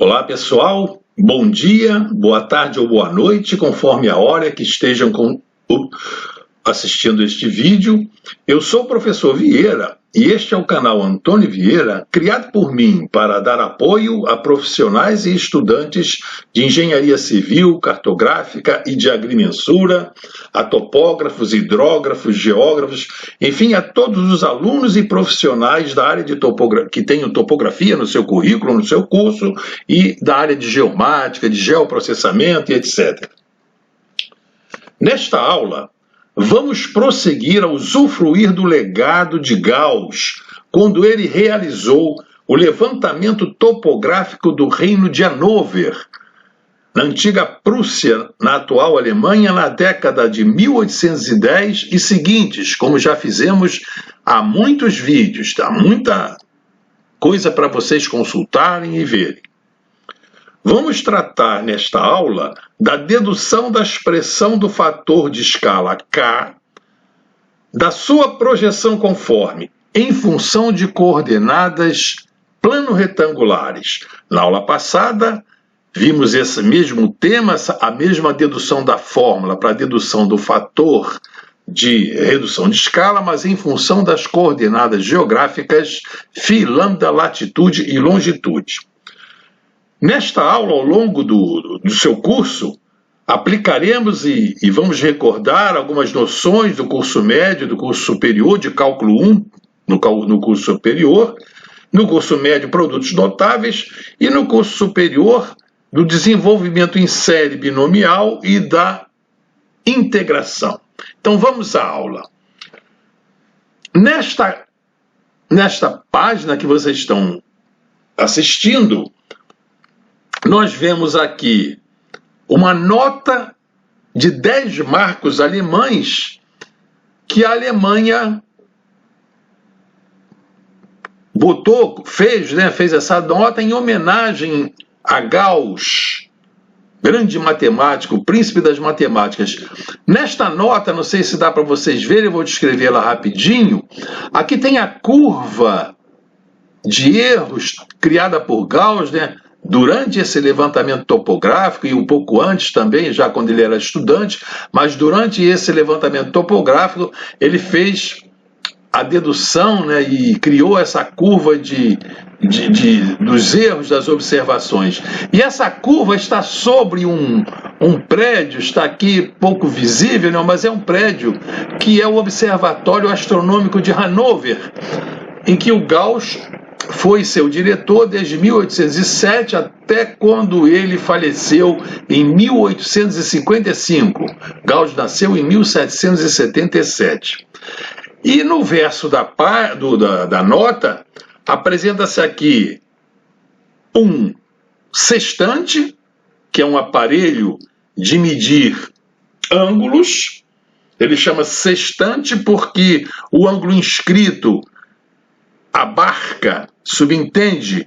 Olá pessoal, bom dia, boa tarde ou boa noite, conforme a hora que estejam assistindo este vídeo. Eu sou o professor Vieira e este é o canal Antônio Vieira, criado por mim para dar apoio a profissionais e estudantes de engenharia civil, cartográfica e de agrimensura, a topógrafos, hidrógrafos, geógrafos, enfim, a todos os alunos e profissionais da área de que tenham topografia no seu currículo, no seu curso, e da área de geomática, de geoprocessamento e etc. Nesta aula, vamos prosseguir a usufruir do legado de Gauss, quando ele realizou o levantamento topográfico do Reino de Hannover, na antiga Prússia, na atual Alemanha, na década de 1810 e seguintes, como já fizemos há muitos vídeos, tá? Muita coisa para vocês consultarem e verem. Vamos tratar nesta aula da dedução da expressão do fator de escala K, da sua projeção conforme, em função de coordenadas plano-retangulares. Na aula passada, vimos esse mesmo tema, a mesma dedução da fórmula para a dedução do fator de redução de escala, mas em função das coordenadas geográficas φ, lambda, latitude e longitude. Nesta aula, ao longo do seu curso, aplicaremos e vamos recordar algumas noções do curso médio, do curso superior, de cálculo 1, no curso superior, no curso médio, produtos notáveis, e no curso superior, do desenvolvimento em série binomial e da integração. Então, vamos à aula. Nesta página que vocês estão assistindo, nós vemos aqui uma nota de 10 marcos alemães que a Alemanha fez essa nota em homenagem a Gauss, grande matemático, príncipe das matemáticas. Nesta nota, não sei se dá para vocês verem, eu vou descrevê-la rapidinho. Aqui tem a curva de erros criada por Gauss, durante esse levantamento topográfico e um pouco antes também, já quando ele era estudante, mas durante esse levantamento topográfico ele fez a dedução, e criou essa curva dos erros das observações. E essa curva está sobre um prédio, está aqui pouco visível, mas é um prédio que é o Observatório Astronômico de Hannover, em que o Gauss foi seu diretor desde 1807 até quando ele faleceu em 1855. Gauss nasceu em 1777. E no verso da nota, apresenta-se aqui um sextante, que é um aparelho de medir ângulos. Ele chama sextante porque o ângulo inscrito abarca, subentende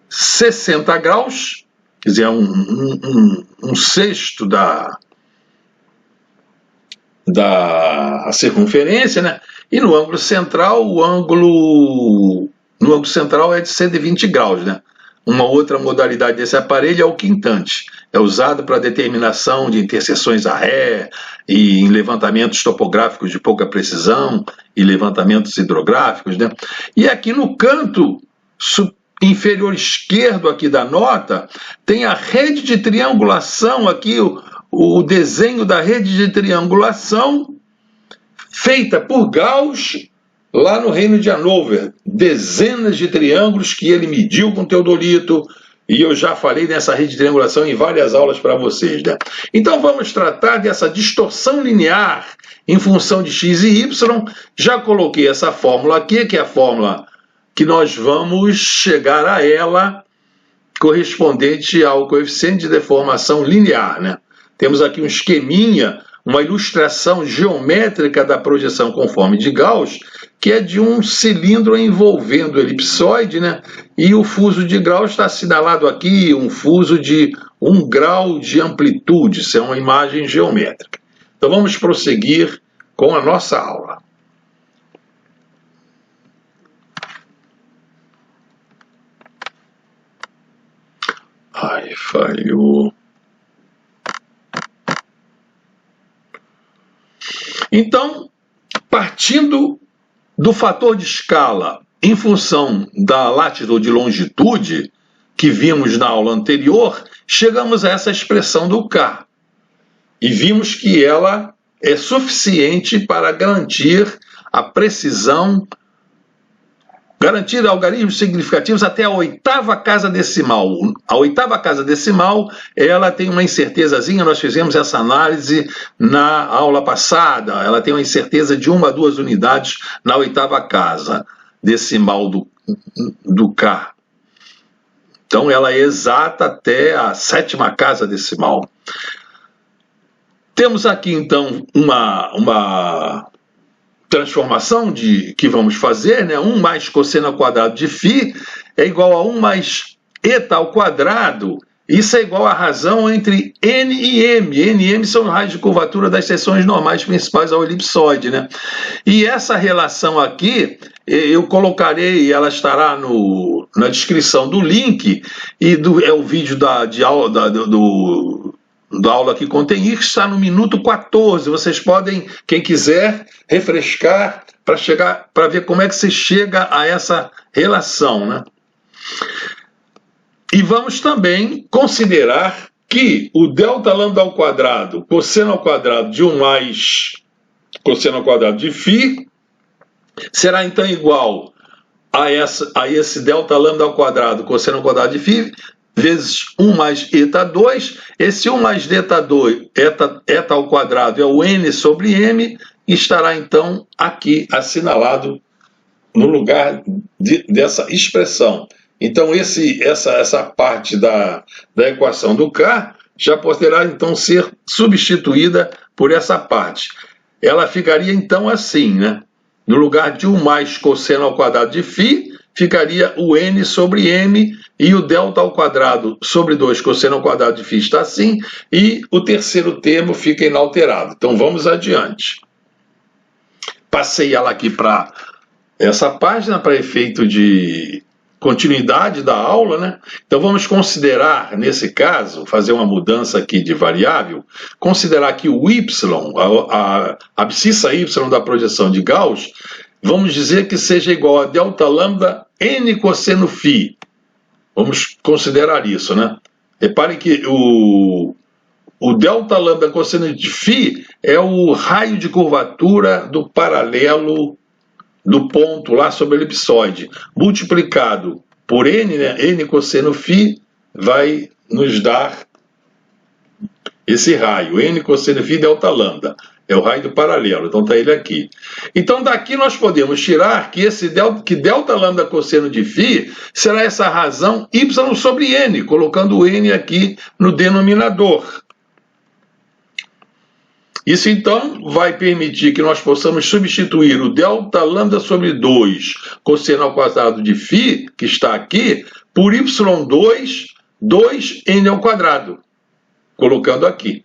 60 graus, quer dizer, um sexto da circunferência, e no ângulo central, o ângulo central é de 120 graus, Uma outra modalidade desse aparelho é o quintante. É usado para determinação de interseções a ré e em levantamentos topográficos de pouca precisão e levantamentos hidrográficos, E aqui no canto inferior esquerdo aqui da nota tem a rede de triangulação, aqui o desenho da rede de triangulação feita por Gauss lá no Reino de Hannover, dezenas de triângulos que ele mediu com teodolito, e eu já falei nessa rede de triangulação em várias aulas para vocês. Então vamos tratar dessa distorção linear em função de x e y. Já coloquei essa fórmula aqui, que é a fórmula que nós vamos chegar a ela, correspondente ao coeficiente de deformação linear. Temos aqui um esqueminha, uma ilustração geométrica da projeção conforme de Gauss, que é de um cilindro envolvendo o elipsoide, e o fuso de grau está assinalado aqui, um fuso de 1 grau de amplitude, isso é uma imagem geométrica. Então vamos prosseguir com a nossa aula. Ai, falhou. Então, partindo do fator de escala em função da latitude e longitude que vimos na aula anterior, chegamos a essa expressão do K. E vimos que ela é suficiente para garantir a precisão, garantir algarismos significativos até a oitava casa decimal. A oitava casa decimal, ela tem uma incertezazinha, nós fizemos essa análise na aula passada, ela tem uma incerteza de 1 a 2 unidades na oitava casa decimal do K. Então, ela é exata até a 7ª casa decimal. Temos aqui, então, uma transformação que vamos fazer, né? 1 mais cosseno ao quadrado de φ é igual a 1 mais eta ao quadrado. Isso é igual à razão entre n e m. N e m são os raios de curvatura das seções normais principais ao elipsoide, né? E essa relação aqui, eu colocarei, ela estará na descrição do link, e é o vídeo da aula que contém isso, está no minuto 14. Vocês podem, quem quiser, refrescar para ver como é que se chega a essa relação, né? E vamos também considerar que o delta lambda ao quadrado, cosseno ao quadrado de 1 mais cosseno ao quadrado de φ, será então igual a esse delta lambda ao quadrado, cosseno ao quadrado de φ, vezes 1 mais eta 2. Esse 1 mais eta 2, eta ao quadrado, é o n sobre m, e estará então aqui assinalado no lugar dessa expressão. Então, essa parte da equação do K já poderá, então, ser substituída por essa parte. Ela ficaria, então, assim, né? No lugar de 1 mais cosseno ao quadrado de φ, ficaria o n sobre m, e o delta ao quadrado sobre 2 cosseno ao quadrado de φ está assim, e o terceiro termo fica inalterado. Então, vamos adiante. Passei ela aqui para essa página para efeito de continuidade da aula, né? Então vamos considerar, nesse caso, fazer uma mudança aqui de variável, considerar que o y, a abscissa y da projeção de Gauss, vamos dizer que seja igual a delta lambda n cosseno φ. Vamos considerar isso, né? Reparem que o delta lambda cosseno de φ é o raio de curvatura do paralelo do ponto lá sobre o elipsoide, multiplicado por n, né? N cosseno φ vai nos dar esse raio, n cosseno φ delta lambda, é o raio do paralelo, então está ele aqui. Então daqui nós podemos tirar que delta lambda cosseno de φ será essa razão y sobre n, colocando o n aqui no denominador. Isso, então, vai permitir que nós possamos substituir o delta lambda sobre 2 cosseno ao quadrado de φ, que está aqui, por y2, 2n ao quadrado, colocando aqui.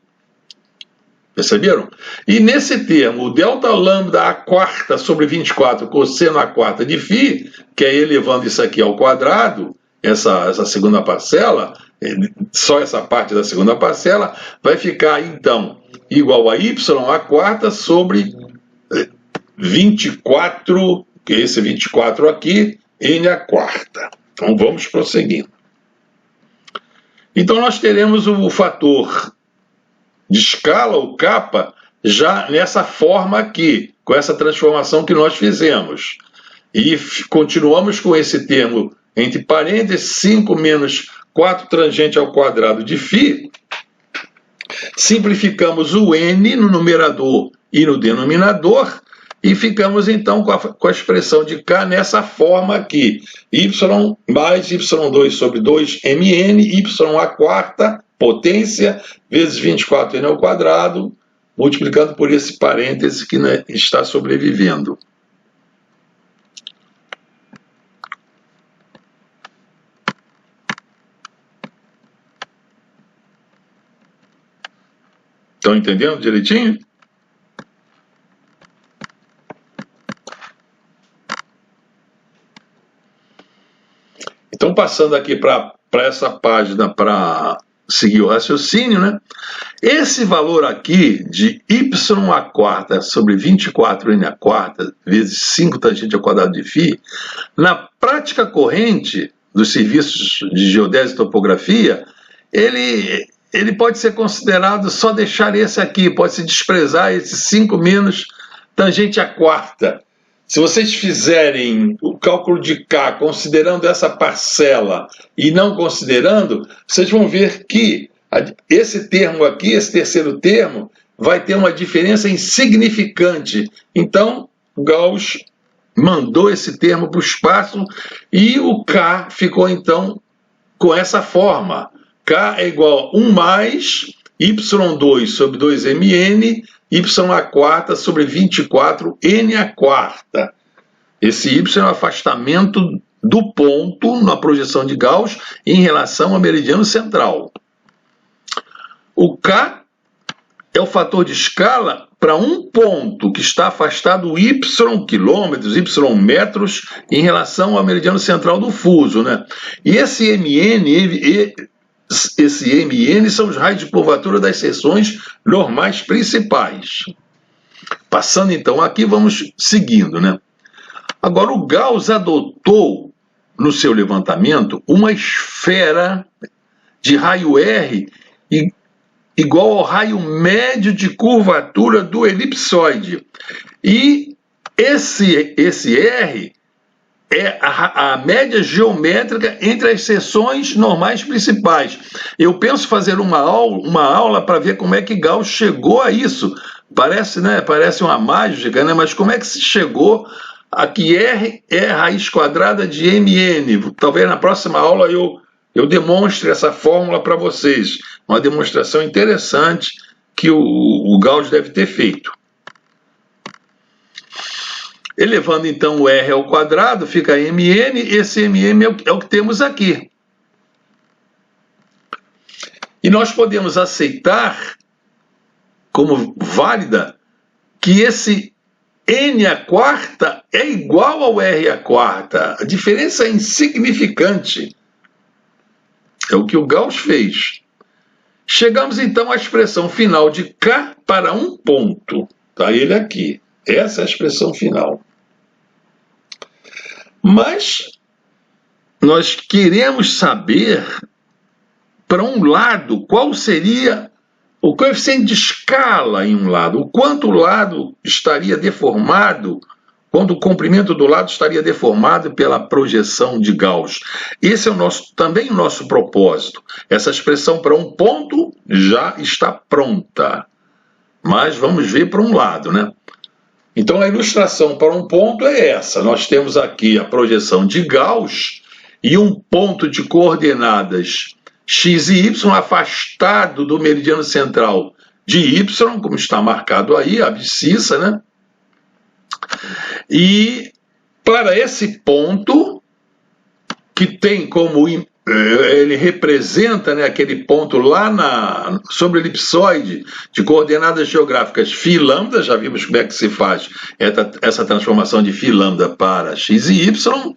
Perceberam? E nesse termo, o delta lambda a quarta sobre 24 cosseno a quarta de φ, que é elevando isso aqui ao quadrado, essa segunda parcela, só essa parte da segunda parcela, vai ficar, então, igual a y a quarta sobre 24, que é esse 24 aqui, n a quarta. Então vamos prosseguindo. Então nós teremos o fator de escala, o kappa, já nessa forma aqui, com essa transformação que nós fizemos. E continuamos com esse termo entre parênteses, 5 menos 4 tangente ao quadrado de φ. Simplificamos o n no numerador e no denominador e ficamos então com a expressão de K nessa forma aqui. Y mais y2 sobre 2mn, y a quarta, potência, vezes 24n ao quadrado, multiplicando por esse parêntese que está sobrevivendo. Estão entendendo direitinho? Então, passando aqui para para essa página para seguir o raciocínio, né? Esse valor aqui de y à quarta sobre 24n à quarta vezes 5 tangente ao quadrado de φ, na prática corrente dos serviços de geodésia e topografia, ele pode ser considerado só deixar esse aqui, pode-se desprezar esse 5 menos tangente à quarta. Se vocês fizerem o cálculo de K considerando essa parcela e não considerando, vocês vão ver que esse termo aqui, esse terceiro termo, vai ter uma diferença insignificante. Então, Gauss mandou esse termo para o espaço e o K ficou, então, com essa forma. K é igual a 1 mais y2 sobre 2mn, y à quarta sobre 24n à quarta. Esse y é o afastamento do ponto na projeção de Gauss em relação ao meridiano central. O K é o fator de escala para um ponto que está afastado y quilômetros, y metros em relação ao meridiano central do fuso, né? E esse mn são os raios de curvatura das seções normais principais. Passando então aqui, vamos seguindo, né? Agora o Gauss adotou no seu levantamento uma esfera de raio R igual ao raio médio de curvatura do elipsoide. E esse R é a média geométrica entre as seções normais principais. Eu penso fazer uma aula para ver como é que Gauss chegou a isso. Parece, né? Parece uma mágica, né? Mas como é que se chegou a que R é raiz quadrada de mn? Talvez na próxima aula eu demonstre essa fórmula para vocês. Uma demonstração interessante que o Gauss deve ter feito. Elevando então o R ao quadrado, fica mn, esse mn é o que temos aqui. E nós podemos aceitar como válida que esse n à quarta é igual ao r à quarta. A diferença é insignificante. É o que o Gauss fez. Chegamos então à expressão final de K para um ponto. Está ele aqui. Essa é a expressão final. Mas nós queremos saber, para um lado, qual seria o coeficiente de escala em um lado, o quanto o lado estaria deformado, quando o comprimento do lado estaria deformado pela projeção de Gauss. Esse é também o nosso propósito. Essa expressão para um ponto já está pronta. Mas vamos ver para um lado, né? Então a ilustração para um ponto é essa. Nós temos aqui a projeção de Gauss e um ponto de coordenadas x e y afastado do meridiano central de y, como está marcado aí, a abscissa, né? E para esse ponto, que tem como ele representa, né, aquele ponto lá sobre o elipsoide de coordenadas geográficas φ lambda, já vimos como é que se faz essa transformação de φ lambda para x e y.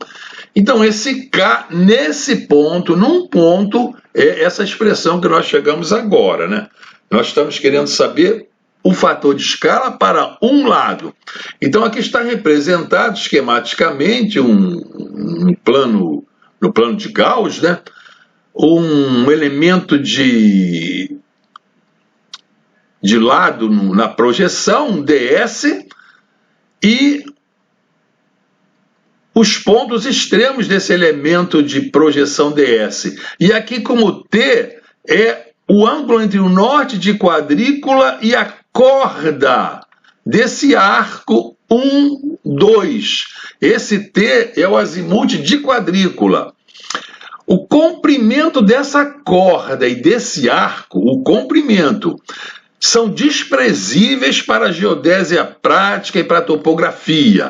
Então esse K nesse ponto, num ponto, é essa expressão que nós chegamos agora, né? Nós estamos querendo saber o fator de escala para um lado. Então aqui está representado esquematicamente no plano de Gauss, né, um elemento de lado na projeção, um ds, e os pontos extremos desse elemento de projeção ds. E aqui, como T é o ângulo entre o norte de quadrícula e a corda desse arco 1, 2. Esse T é o azimuth de quadrícula. O comprimento dessa corda e desse arco, o comprimento, são desprezíveis para a geodésia prática e para a topografia.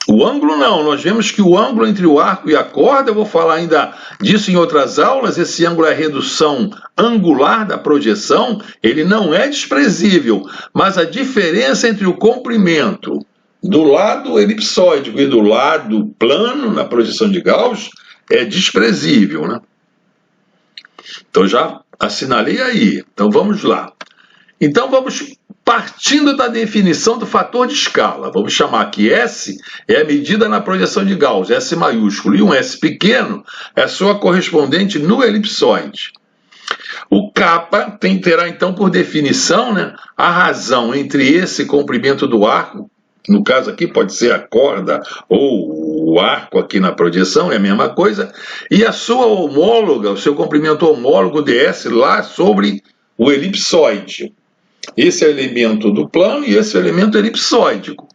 O ângulo não, nós vemos que o ângulo entre o arco e a corda, eu vou falar ainda disso em outras aulas, esse ângulo é a redução angular da projeção, ele não é desprezível, mas a diferença entre o comprimento do lado elipsóide e do lado plano na projeção de Gauss é desprezível, né? Então já assinalei aí. Então vamos lá. Então vamos partindo da definição do fator de escala. Vamos chamar que S é a medida na projeção de Gauss, S maiúsculo, e um S pequeno é a sua correspondente no elipsoide. O kappa terá então por definição, né, a razão entre esse comprimento do arco, no caso aqui pode ser a corda ou o arco aqui na projeção, é a mesma coisa, e a sua homóloga, o seu comprimento homólogo ds lá sobre o elipsoide. Esse é o elemento do plano e esse é o elemento elipsóidico.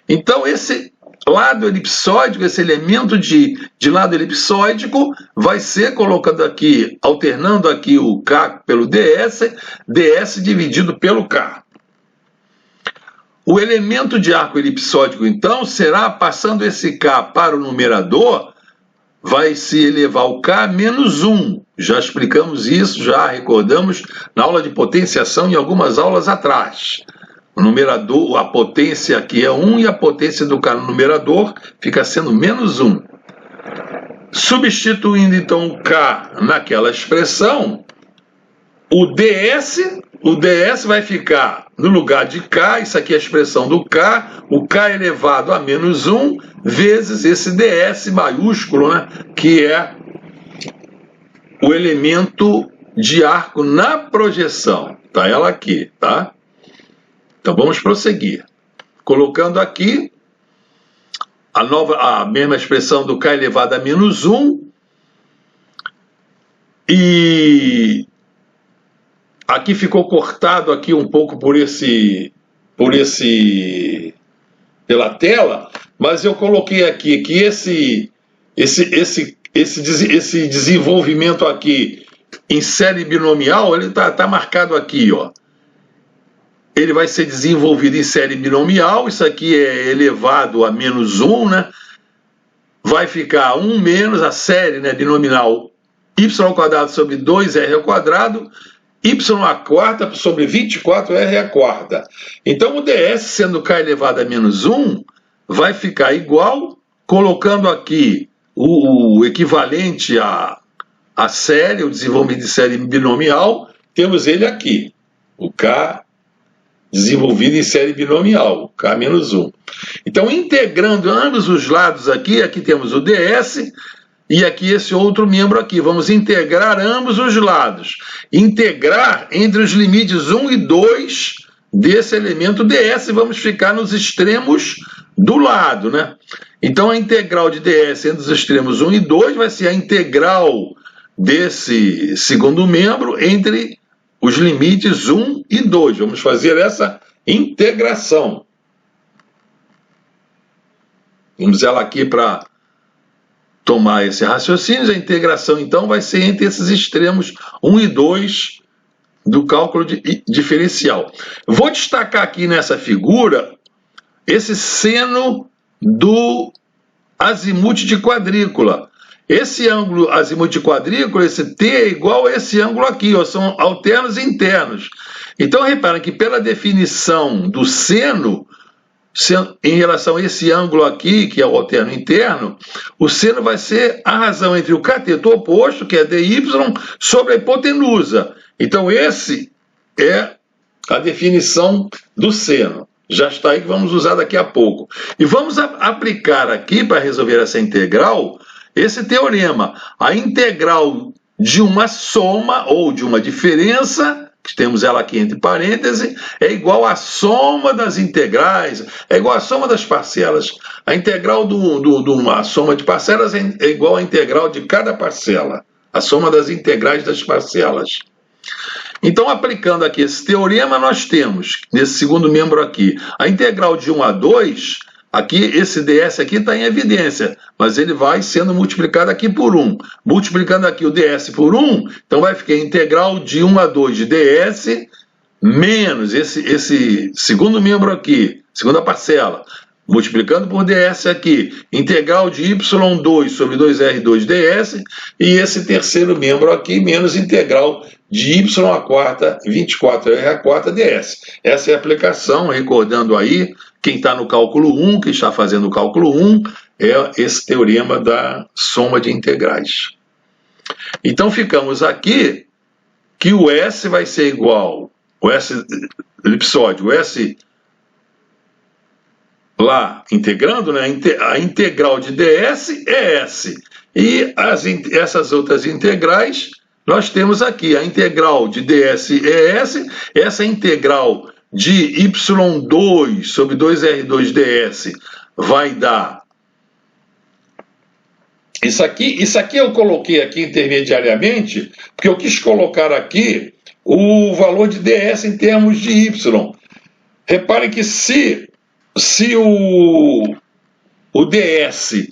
Então esse lado elipsóidico, esse elemento de lado elipsóidico vai ser colocado aqui, alternando aqui o K pelo ds dividido pelo K. O elemento de arco elipsóidico, então, será, passando esse K para o numerador, vai se elevar o K menos 1. Já explicamos isso, já recordamos na aula de potenciação em algumas aulas atrás. O numerador, a potência aqui é 1 e a potência do K no numerador fica sendo menos 1. Substituindo então o K naquela expressão, o ds vai ficar no lugar de K, isso aqui é a expressão do K, o K elevado a menos 1, vezes esse ds maiúsculo, né, que é o elemento de arco na projeção. Tá ela aqui, tá? Então vamos prosseguir. Colocando aqui a mesma expressão do K elevado a menos 1, e aqui ficou cortado aqui um pouco pela tela, mas eu coloquei aqui que esse desenvolvimento aqui em série binomial, ele tá marcado aqui, ó. Ele vai ser desenvolvido em série binomial, isso aqui é elevado a menos 1, né? Vai ficar 1 menos a série, né, binomial y² sobre 2r², y² sobre 24r². Então o ds, sendo k elevado a menos 1, vai ficar igual, colocando aqui o equivalente à série, o desenvolvimento de série binomial, temos ele aqui, o k desenvolvido em série binomial, k menos 1. Então, integrando ambos os lados aqui temos o ds e aqui esse outro membro aqui. Vamos integrar ambos os lados. Integrar entre os limites 1 e 2 desse elemento ds, e vamos ficar nos extremos do lado, né? Então, a integral de ds entre os extremos 1 e 2 vai ser a integral desse segundo membro entre os limites 1 e 2. Vamos fazer essa integração. Vamos ela aqui para tomar esse raciocínio. A integração, então, vai ser entre esses extremos 1 e 2 do cálculo diferencial. Vou destacar aqui nessa figura esse seno do azimute de quadrícula. Esse ângulo azimute de quadrícula, esse T, é igual a esse ângulo aqui, ó, são alternos internos. Então, reparem que pela definição do seno, em relação a esse ângulo aqui, que é o alterno interno, o seno vai ser a razão entre o cateto oposto, que é dy, sobre a hipotenusa. Então, esse é a definição do seno. Já está aí que vamos usar daqui a pouco. E vamos aplicar aqui, para resolver essa integral, esse teorema. A integral de uma soma ou de uma diferença, que temos ela aqui entre parênteses, é igual à soma das integrais, é igual à soma das parcelas. A integral de uma soma de parcelas é igual à integral de cada parcela, a soma das integrais das parcelas. Então, aplicando aqui esse teorema, nós temos, nesse segundo membro aqui, a integral de 1 a 2, aqui, esse ds aqui está em evidência, mas ele vai sendo multiplicado aqui por 1. Multiplicando aqui o ds por 1, então vai ficar a integral de 1 a 2 de ds menos esse segundo membro aqui, segunda parcela. Multiplicando por ds aqui, integral de y2 sobre 2r2 ds, e esse terceiro membro aqui, menos integral de y², 24r² ds. Essa é a aplicação, recordando aí, quem está no cálculo 1, quem está fazendo o cálculo 1, é esse teorema da soma de integrais. Então ficamos aqui que o S vai ser igual, o S elipsóide, o S lá integrando, né? A integral de ds é S. E essas outras integrais nós temos aqui. A integral de ds é S, essa integral de y2 sobre 2r2 ds vai dar. Isso aqui eu coloquei aqui intermediariamente, porque eu quis colocar aqui o valor de ds em termos de y. Reparem que se o ds,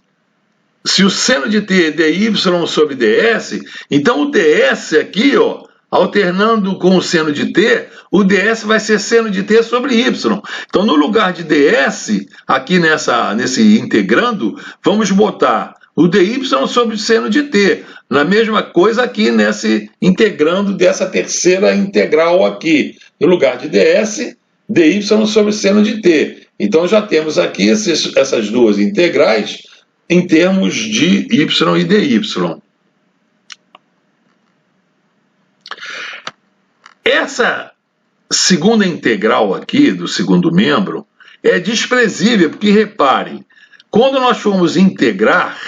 se o seno de t é dy sobre ds, então o ds aqui, ó, alternando com o seno de t, o ds vai ser seno de t sobre y. Então, no lugar de ds, aqui nesse integrando, vamos botar o dy sobre o seno de t. Na mesma coisa aqui nesse integrando dessa terceira integral aqui. No lugar de ds, dy sobre o seno de t. Então, já temos aqui essas duas integrais em termos de y e dy. Essa segunda integral aqui, do segundo membro, é desprezível, porque reparem, quando nós formos integrar,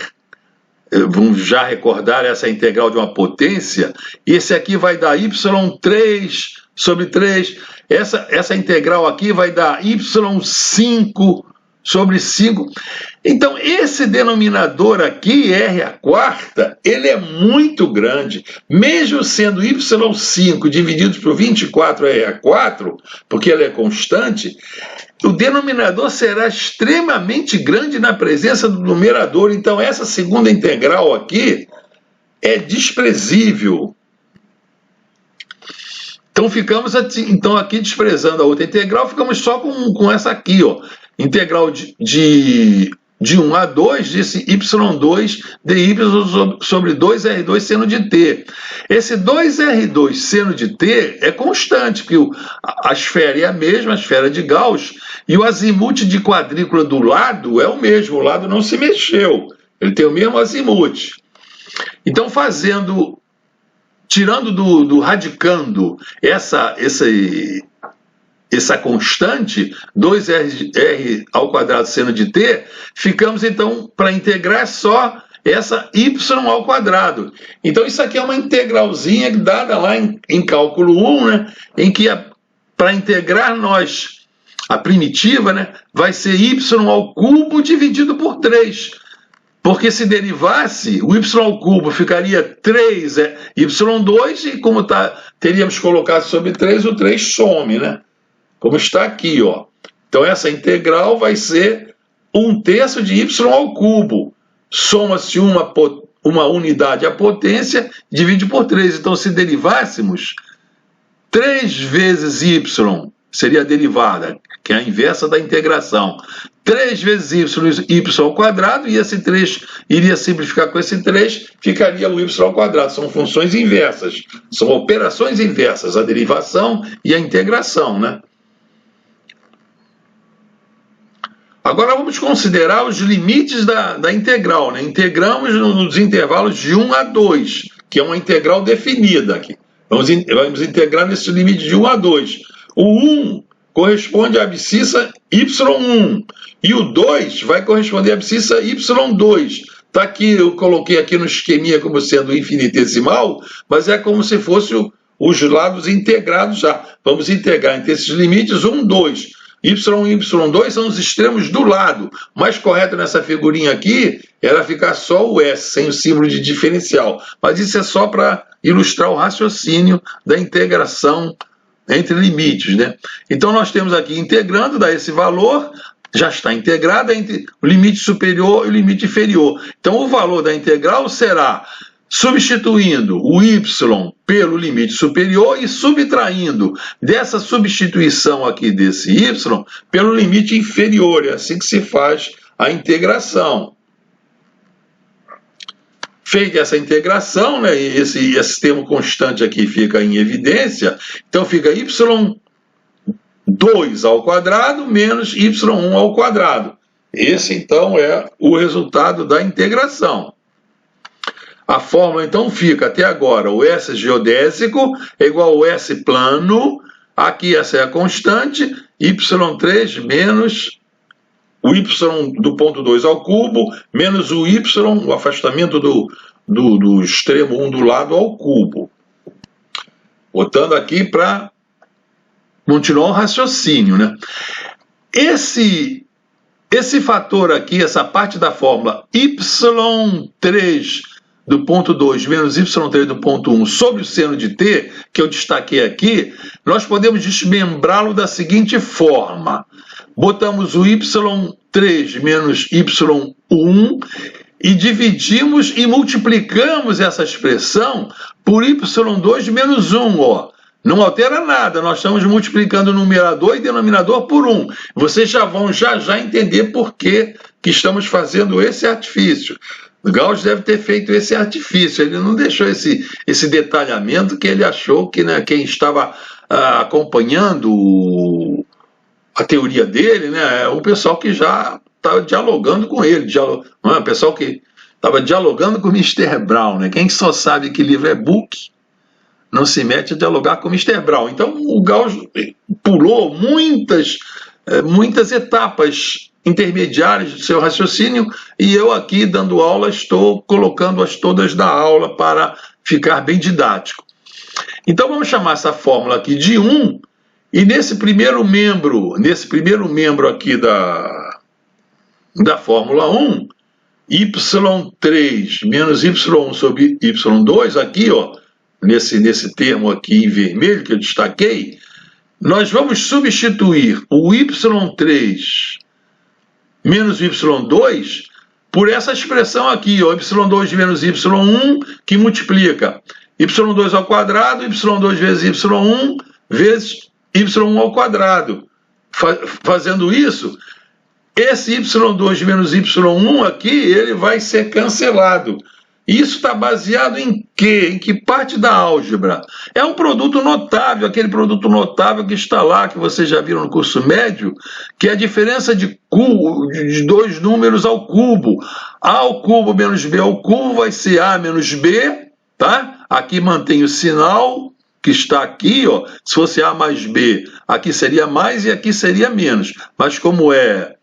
vamos já recordar essa integral de uma potência, esse aqui vai dar y3 sobre 3, essa integral aqui vai dar y5 sobre 5. Então, esse denominador aqui, r à quarta, ele é muito grande. Mesmo sendo y5 dividido por 24r à 4, porque ele é constante, o denominador será extremamente grande na presença do numerador. Então, essa segunda integral aqui é desprezível. Então, ficamos aqui desprezando a outra integral, ficamos só com essa aqui, ó. Integral de 1 a 2 desse y2 dy sobre 2r2 seno de t. Esse 2r2 seno de t é constante, porque a esfera é a mesma, a esfera de Gauss, e o azimuth de quadrícula do lado é o mesmo, o lado não se mexeu, ele tem o mesmo azimuth. Então, tirando radicando essa constante, 2r ao quadrado seno de t, ficamos então para integrar só essa y ao quadrado. Então isso aqui é uma integralzinha dada lá em cálculo 1, né, em que para integrar a primitiva, né, vai ser y ao cubo dividido por 3. Porque se derivasse, o y ao cubo ficaria 3y2, e como teríamos colocado sobre 3, o 3 some, né? Como está aqui, ó. Então, essa integral vai ser 1/3 de y ao cubo. Soma-se uma unidade à potência, divide por 3. Então, se derivássemos, 3 vezes y seria a derivada, que é a inversa da integração. 3 vezes y ao quadrado, e esse 3 iria simplificar com esse 3, ficaria o y ao quadrado. São funções inversas, são operações inversas, a derivação e a integração, né? Agora vamos considerar os limites da integral, né? Integramos nos intervalos de 1 a 2, que é uma integral definida aqui. Vamos integrar nesse limite de 1 a 2. O 1 corresponde à abscissa y1, e o 2 vai corresponder à abscissa y2. Está aqui, eu coloquei aqui no esqueminha como sendo infinitesimal, mas é como se fosse os lados integrados já. Vamos integrar entre esses limites 1, 2. y1 e y2 são os extremos do lado. O mais correto nessa figurinha aqui era ficar só o S, sem o símbolo de diferencial. Mas isso é só para ilustrar o raciocínio da integração entre limites, né? Então nós temos aqui integrando, dá esse valor, já está integrada entre o limite superior e o limite inferior. Então o valor da integral será substituindo o y pelo limite superior e subtraindo dessa substituição aqui desse y pelo limite inferior. É assim que se faz a integração. Feita essa integração, né, esse termo constante aqui fica em evidência, então fica y2 ao quadrado menos y1 ao quadrado. Esse, então, é o resultado da integração. A fórmula então fica até agora, o S geodésico é igual ao S plano, aqui essa é a constante, y3 menos o y do ponto 2 ao cubo, menos o y, o afastamento do extremo 1 do lado ao cubo. Botando aqui para continuar o raciocínio, né? Esse fator aqui, essa parte da fórmula y3 do ponto 2 menos y3 do ponto 1 sobre o seno de t, que eu destaquei aqui, nós podemos desmembrá-lo da seguinte forma. Botamos o y3 menos y1 e dividimos e multiplicamos essa expressão por y2 menos 1, ó. Não altera nada, nós estamos multiplicando o numerador e denominador por 1. Vocês já vão já entender por que estamos fazendo esse artifício. Gauss deve ter feito esse artifício, ele não deixou esse detalhamento que ele achou que, né, quem estava acompanhando a teoria dele, né, o pessoal que já estava dialogando com ele, o pessoal que estava dialogando com o Mr. Brown, né? Quem só sabe que livro é book não se mete a dialogar com o Mr. Brown. Então o Gauss pulou muitas etapas intermediárias do seu raciocínio e eu aqui dando aula estou colocando-as todas da aula para ficar bem didático. Então vamos chamar essa fórmula aqui de 1 e nesse primeiro membro aqui da fórmula 1, y3 menos y1 sobre y2, aqui, ó, nesse termo aqui em vermelho que eu destaquei, nós vamos substituir o y3 menos y2 por essa expressão aqui, ó, y2 menos y1, que multiplica y2 ao quadrado, y2 vezes y1 vezes y1 ao quadrado. Fazendo isso, esse y2 menos y1 aqui, ele vai ser cancelado. Isso está baseado em quê? Em que parte da álgebra? É um produto notável, aquele produto notável que está lá, que vocês já viram no curso médio, que é a diferença de dois números ao cubo. A ao cubo menos b ao cubo vai ser a menos b, tá? Aqui mantém o sinal que está aqui, ó. Se fosse a mais b, aqui seria mais e aqui seria menos. Mas como é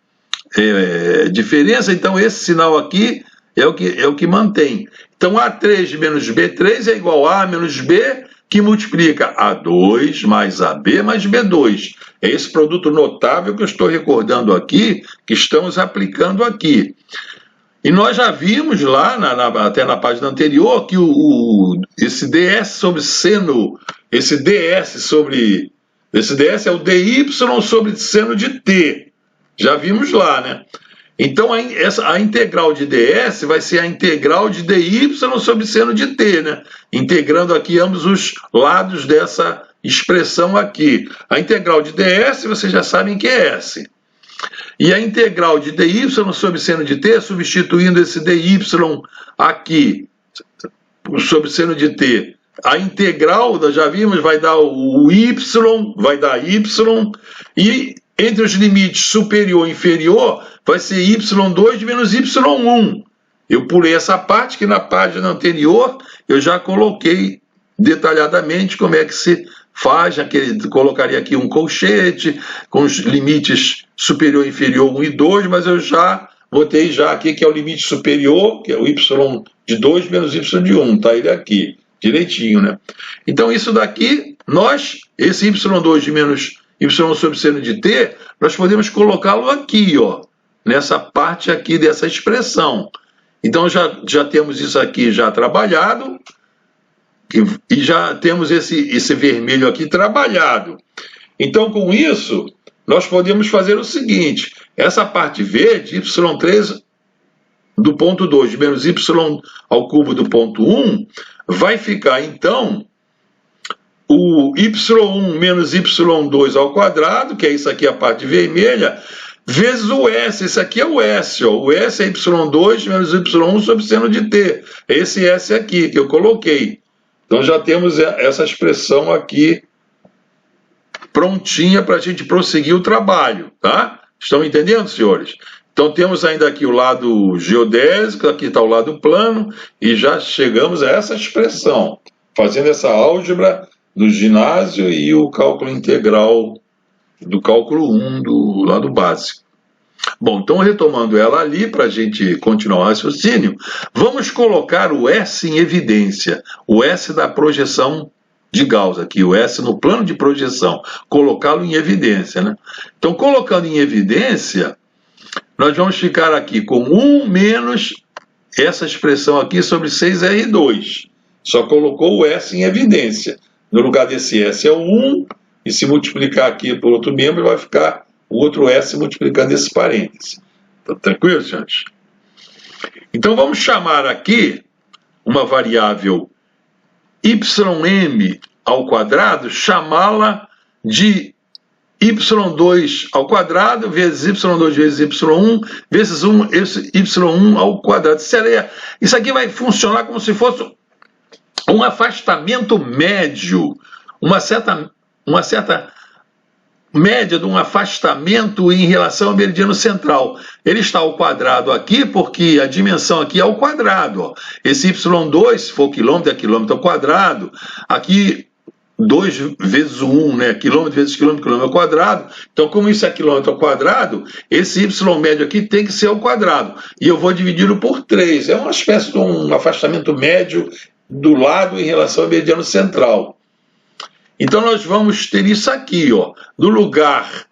diferença, então esse sinal aqui é o que mantém. Então, A3 menos B3 é igual a menos B, que multiplica A2 mais AB mais B2. É esse produto notável que eu estou recordando aqui, que estamos aplicando aqui. E nós já vimos lá, até na página anterior, que esse ds sobre seno, esse ds é o dy sobre seno de t. Já vimos lá, né? Então, a integral de ds vai ser a integral de dy sobre seno de t, né? Integrando aqui ambos os lados dessa expressão aqui. A integral de ds, vocês já sabem que é S. E a integral de dy sobre seno de t, substituindo esse dy aqui sobre seno de t, a integral, já vimos, vai dar o y, vai dar y, e entre os limites superior e inferior, vai ser y2 menos y1. Eu pulei essa parte que na página anterior eu já coloquei detalhadamente como é que se faz. Colocaria aqui um colchete com os limites superior e inferior 1 e 2, mas eu já botei já aqui que é o limite superior, que é o y de 2 menos y de 1, tá ele aqui, direitinho, né? Então isso daqui, esse y2 menos y sobre seno de t, nós podemos colocá-lo aqui, ó, nessa parte aqui dessa expressão. Então já temos isso aqui já trabalhado, e já temos esse vermelho aqui trabalhado. Então, com isso, nós podemos fazer o seguinte: essa parte verde, y3 do ponto 2 menos y ao cubo do ponto 1, vai ficar, então, o y1 menos y2 ao quadrado, que é isso aqui a parte vermelha, vezes o S. Esse aqui é o S, ó. O S é y2 menos y1 sobre seno de t. É esse S aqui que eu coloquei. Então já temos essa expressão aqui prontinha para a gente prosseguir o trabalho, tá? Estão entendendo, senhores? Então temos ainda aqui o lado geodésico, aqui está o lado plano, e já chegamos a essa expressão, fazendo essa álgebra do ginásio e o cálculo integral do cálculo 1 do lado básico. Bom, então retomando ela ali, para a gente continuar o raciocínio, vamos colocar o S em evidência, o S da projeção de Gauss aqui, o S no plano de projeção, colocá-lo em evidência, né? Então, colocando em evidência, nós vamos ficar aqui com 1 menos essa expressão aqui sobre 6R2. Só colocou o S em evidência. No lugar desse S é o 1, e se multiplicar aqui por outro membro, vai ficar o outro S multiplicando esse parêntese. Tá tranquilo, gente? Então, vamos chamar aqui uma variável ym ao quadrado, chamá-la de y2 ao quadrado vezes y2 vezes y1 vezes y1 ao quadrado. Isso aqui vai funcionar como se fosse um afastamento médio, uma certa média de um afastamento em relação ao meridiano central. Ele está ao quadrado aqui porque a dimensão aqui é ao quadrado. Ó. Esse y2, se for quilômetro, é quilômetro ao quadrado. Aqui 2 vezes o 1, né? Quilômetro vezes quilômetro, quilômetro ao quadrado. Então, como isso é quilômetro ao quadrado, esse y médio aqui tem que ser ao quadrado. E eu vou dividi-lo por 3. É uma espécie de um afastamento médio do lado em relação ao meridiano central. Então, nós vamos ter isso aqui, ó. No lugar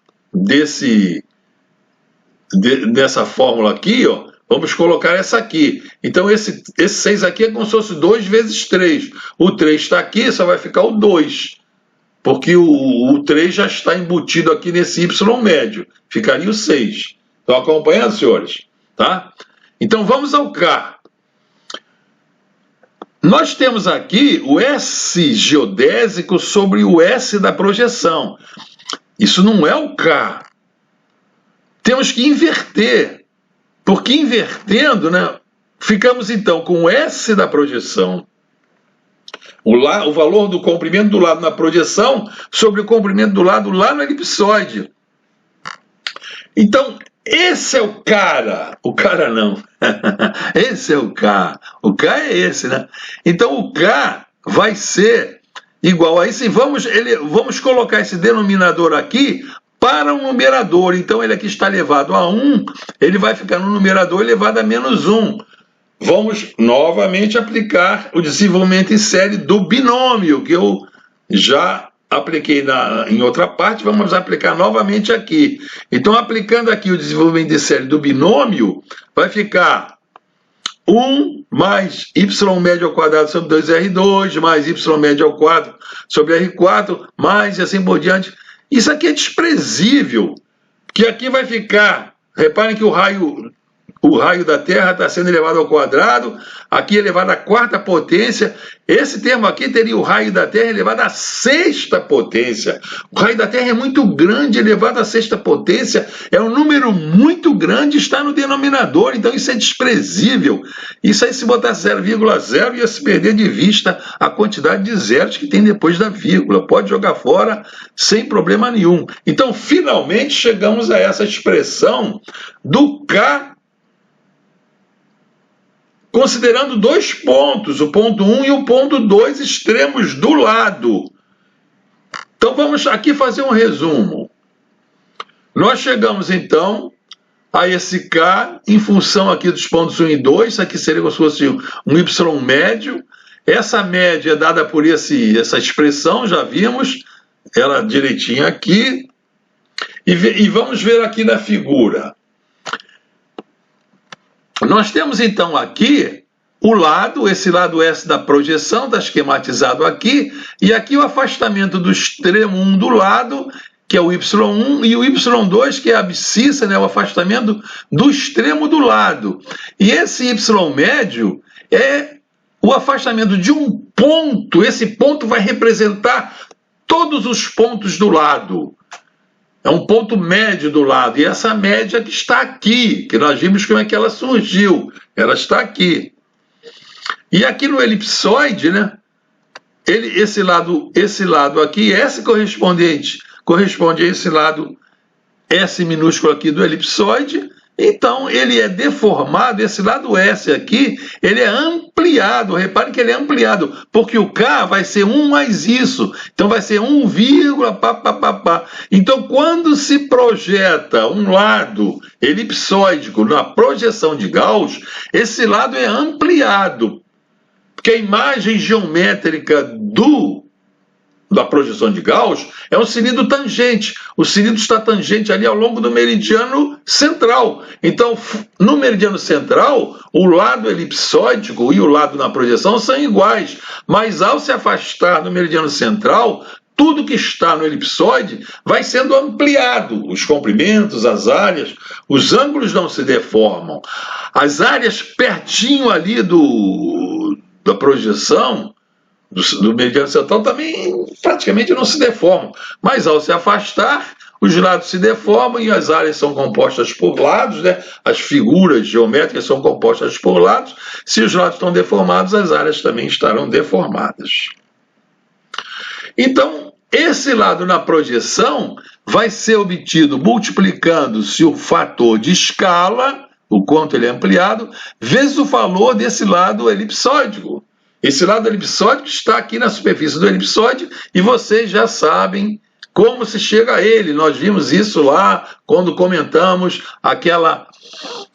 dessa fórmula aqui, ó, vamos colocar essa aqui. Então, esse 6 aqui é como se fosse 2 vezes 3. O 3 está aqui, só vai ficar o 2. Porque o 3 já está embutido aqui nesse y médio. Ficaria o 6. Estão acompanhando, senhores? Tá? Então, vamos ao K. Nós temos aqui o S geodésico sobre o S da projeção. Isso não é o K. Temos que inverter. Porque invertendo, né, ficamos então com o S da projeção, o valor do comprimento do lado na projeção sobre o comprimento do lado lá no elipsoide. Então, esse é o cara. O cara não. Esse é o K. O K é esse, né? Então, o K vai ser igual a isso. E vamos colocar esse denominador aqui para um numerador. Então, ele aqui está elevado a 1, ele vai ficar no numerador elevado a menos 1. Vamos novamente aplicar o desenvolvimento em série do binômio, que eu já apliquei em outra parte, vamos aplicar novamente aqui. Então, aplicando aqui o desenvolvimento de série do binômio, vai ficar 1 mais y médio ao quadrado sobre 2R2, mais y médio ao quadrado sobre R4, mais e assim por diante. Isso aqui é desprezível, que aqui vai ficar, reparem que o raio da Terra está sendo elevado ao quadrado, aqui elevado à 4ª potência. Esse termo aqui teria o raio da Terra elevado à 6ª potência. O raio da Terra é muito grande, elevado à 6ª potência, é um número muito grande, está no denominador, então isso é desprezível. Isso aí, se botasse 0,0, ia se perder de vista a quantidade de zeros que tem depois da vírgula. Pode jogar fora sem problema nenhum. Então, finalmente, chegamos a essa expressão do K, considerando 2 pontos, o ponto 1 e o ponto 2 extremos do lado. Então vamos aqui fazer um resumo. Nós chegamos então a esse K em função aqui dos pontos 1 e 2, isso aqui seria como se fosse um Y médio. Essa média é dada por essa expressão, já vimos ela direitinho aqui. E vamos ver aqui na figura. Nós temos então aqui o lado, esse lado S da projeção, está esquematizado aqui, e aqui o afastamento do extremo 1 do lado, que é o Y1, e o Y2, que é a abscissa, né, o afastamento do extremo do lado. E esse Y médio é o afastamento de um ponto, esse ponto vai representar todos os pontos do lado. É um ponto médio do lado, e essa média que está aqui, que nós vimos como é que ela surgiu, ela está aqui. E aqui no elipsoide, né, esse lado aqui, S corresponde a esse lado S minúsculo aqui do elipsoide, Então, ele é deformado, esse lado S aqui, ele é ampliado, repare que ele é ampliado, porque o K vai ser 1 mais isso, então vai ser 1, pá, pá, pá, pá. Então, quando se projeta um lado elipsóidico na projeção de Gauss, esse lado é ampliado, porque a imagem geométrica da projeção de Gauss é um cilindro tangente. O cilindro está tangente ali ao longo do meridiano central. Então, no meridiano central, o lado elipsóidico e o lado na projeção são iguais. Mas ao se afastar do meridiano central, tudo que está no elipsoide vai sendo ampliado. Os comprimentos, as áreas, os ângulos não se deformam. As áreas pertinho ali da projeção do meridiano central também praticamente não se deformam, mas ao se afastar, os lados se deformam e as áreas são compostas por lados, né? As figuras geométricas são compostas por lados. Se os lados estão deformados, as áreas também estarão deformadas. Então, esse lado na projeção vai ser obtido multiplicando-se o fator de escala, o quanto ele é ampliado, vezes o valor desse lado elipsóidico. Esse lado elipsóide está aqui na superfície do elipsoide e vocês já sabem como se chega a ele. Nós vimos isso lá quando comentamos aquela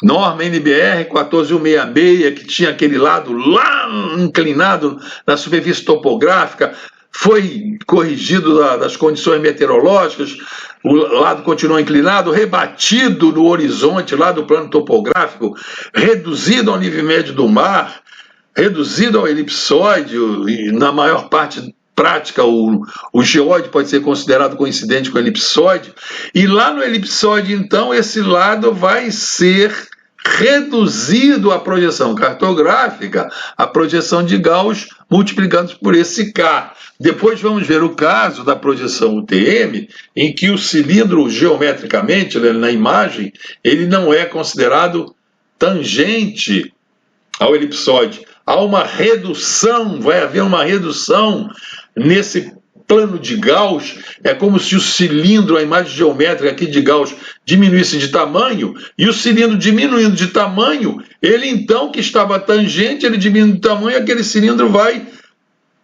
norma NBR 14166, que tinha aquele lado lá inclinado na superfície topográfica, foi corrigido das condições meteorológicas, o lado continuou inclinado, rebatido no horizonte lá do plano topográfico, reduzido ao nível médio do mar, reduzido ao elipsoide, e na maior parte prática o geóide pode ser considerado coincidente com o elipsoide, e lá no elipsoide, então, esse lado vai ser reduzido à projeção cartográfica, a projeção de Gauss, multiplicando por esse K. Depois vamos ver o caso da projeção UTM, em que o cilindro, geometricamente, na imagem, ele não é considerado tangente ao elipsoide. Há uma redução, vai haver uma redução nesse plano de Gauss. É como se o cilindro, a imagem geométrica aqui de Gauss, diminuísse de tamanho, e o cilindro diminuindo de tamanho, ele então, que estava tangente, ele diminui de tamanho, aquele cilindro vai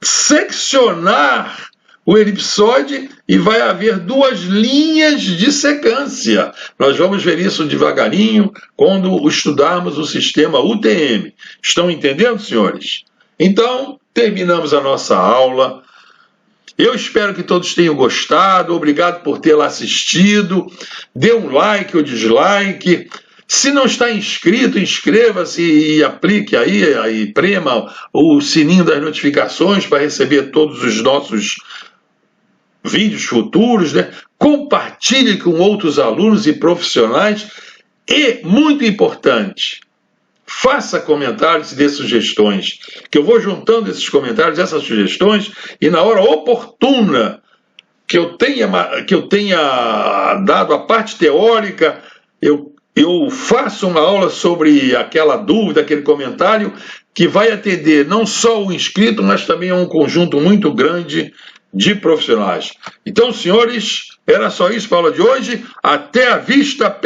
seccionar o elipsoide e vai haver duas linhas de secância. Nós vamos ver isso devagarinho quando estudarmos o sistema UTM. Estão entendendo, senhores? Então, terminamos a nossa aula. Eu espero que todos tenham gostado. Obrigado por ter lá assistido. Dê um like ou dislike. Se não está inscrito, inscreva-se e aplique aí prema o sininho das notificações para receber todos os nossos vídeos futuros, né? Compartilhe com outros alunos e profissionais e, muito importante, faça comentários e dê sugestões, que eu vou juntando esses comentários, essas sugestões, e na hora oportuna que eu tenha dado a parte teórica, eu faço uma aula sobre aquela dúvida, aquele comentário, que vai atender não só o inscrito, mas também a um conjunto muito grande de profissionais. Então, senhores, era só isso para a aula de hoje. Até a vista, pessoal.